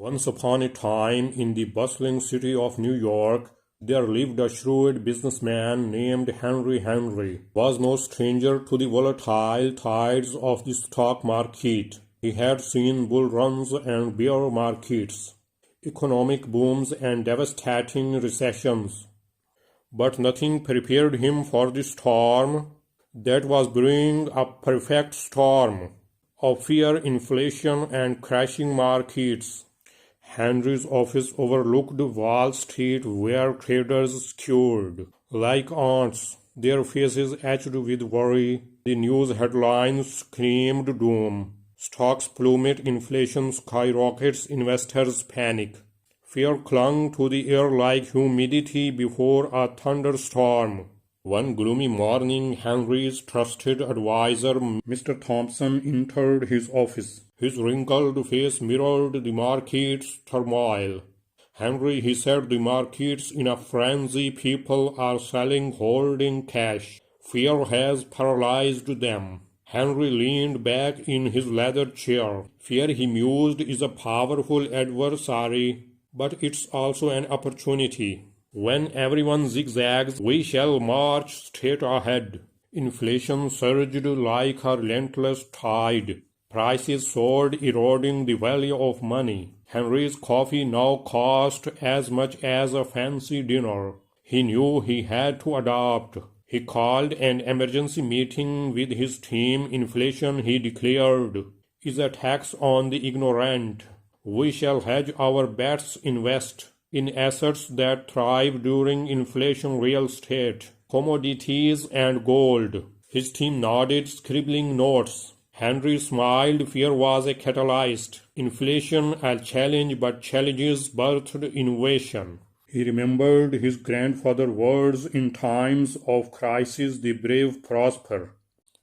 Once upon a time, in the bustling city of New York, there lived a shrewd businessman named Henry. Henry was no stranger to the volatile tides of the stock market. He had seen bull runs and bear markets, economic booms and devastating recessions. But nothing prepared him for the storm that was brewing, a perfect storm of fear, inflation, and crashing markets. Henry's office overlooked Wall Street, where traders scurried like ants, their faces etched with worry. The news headlines screamed doom. Stocks plummet, inflation skyrockets, investors panic. Fear clung to the air like humidity before a thunderstorm. One gloomy morning, Henry's trusted advisor, Mr. Thompson, entered his office. His wrinkled face mirrored the market's turmoil. "Henry," he said, "the market's in a frenzy. People are selling, holding cash. Fear has paralyzed them." Henry leaned back in his leather chair. "Fear," he mused, "is a powerful adversary, but it's also an opportunity. When everyone zigzags, we shall march straight ahead." Inflation surged like a relentless tide. Prices soared, eroding the value of money. Henry's coffee now cost as much as a fancy dinner. He knew he had to adapt. He called an emergency meeting with his team. "Inflation," he declared, "is a tax on the ignorant. We shall hedge our bets, invest in assets that thrive during inflation: real estate, commodities, and gold." His team nodded, scribbling notes. Henry smiled. Fear was a catalyst, inflation a challenge, but challenges birthed innovation. He remembered his grandfather's words, "In times of crisis, the brave prosper."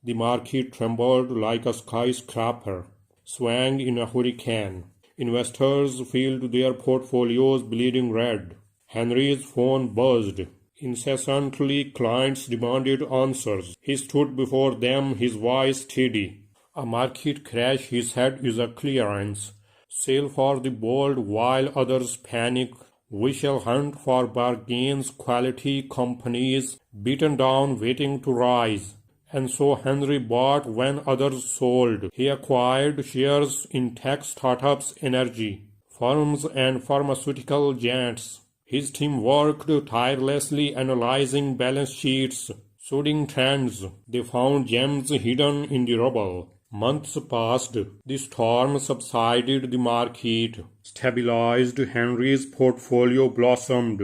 The market trembled like a skyscraper, swung in a hurricane. Investors filled their portfolios bleeding red. Henry's phone buzzed. Incessantly, clients demanded answers. He stood before them, his voice steady. "A market crash," he said, "is a clearance sale for the bold while others panic. We shall hunt for bargains, quality companies beaten down, waiting to rise." And so Henry bought when others sold. He acquired shares in tech startups, energy firms, and pharmaceutical giants. His team worked tirelessly, analyzing balance sheets, studying trends. They found gems hidden in the rubble. Months passed. The storm subsided. The market stabilized. Henry's portfolio blossomed.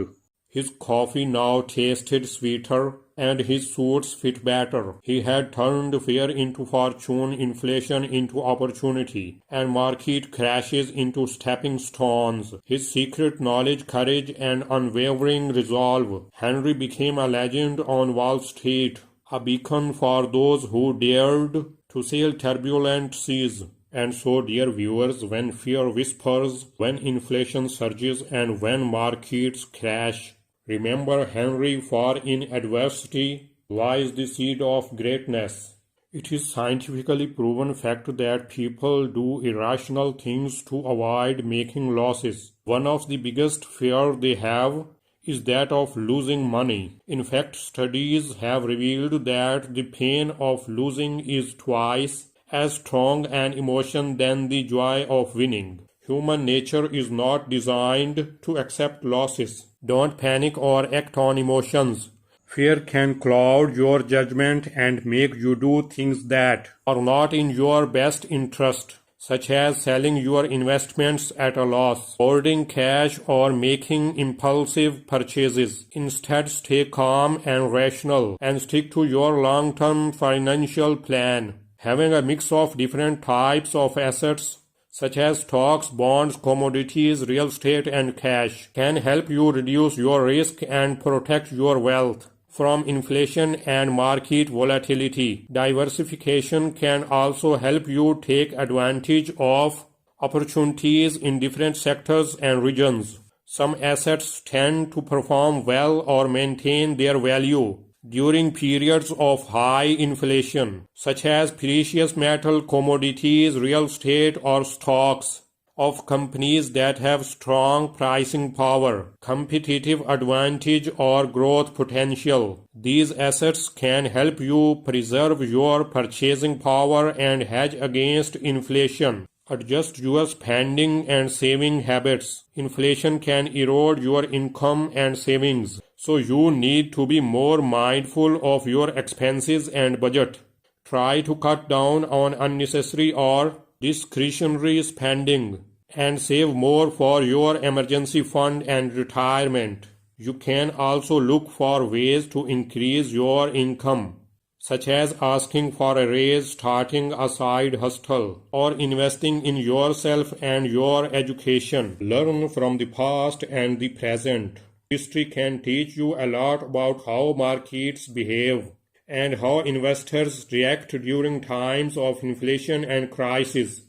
His coffee now tasted sweeter, and his suits fit better. He had turned fear into fortune, inflation into opportunity, and market crashes into stepping stones. His secret: knowledge, courage, and unwavering resolve. Henry became a legend on Wall Street, a beacon for those who dared to sail turbulent seas. And so, dear viewers, when fear whispers, when inflation surges, and when markets crash, remember Henry, for in adversity lies the seed of greatness. It is scientifically proven fact that people do irrational things to avoid making losses. One of the biggest fears they have is that of losing money. In fact, studies have revealed that the pain of losing is twice as strong an emotion than the joy of winning. Human nature is not designed to accept losses. Don't panic or act on emotions. Fear can cloud your judgment and make you do things that are not in your best interest, such as selling your investments at a loss, hoarding cash, or making impulsive purchases. Instead, stay calm and rational and stick to your long-term financial plan. Having a mix of different types of assets, such as stocks, bonds, commodities, real estate, and cash, can help you reduce your risk and protect your wealth from inflation and market volatility. Diversification can also help you take advantage of opportunities in different sectors and regions. Some assets tend to perform well or maintain their value during periods of high inflation, such as precious metal, commodities, real estate, or stocks. of companies that have strong pricing power, competitive advantage, or growth potential. These assets can help you preserve your purchasing power and hedge against inflation. Adjust your spending and saving habits. Inflation can erode your income and savings, so you need to be more mindful of your expenses and budget. Try to cut down on unnecessary or discretionary spending and save more for your emergency fund and retirement. You can also look for ways to increase your income, such as asking for a raise, starting a side hustle, or investing in yourself and your education. Learn from the past and the present. History can teach you a lot about how markets behave and how investors react during times of inflation and crisis.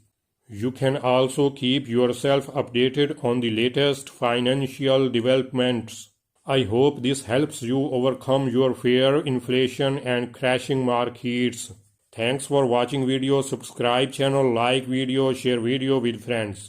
You can also keep yourself updated on the latest financial developments. I hope this helps you overcome your fear, inflation, and crashing markets. Thanks for watching video. Subscribe channel, like video, share video with friends.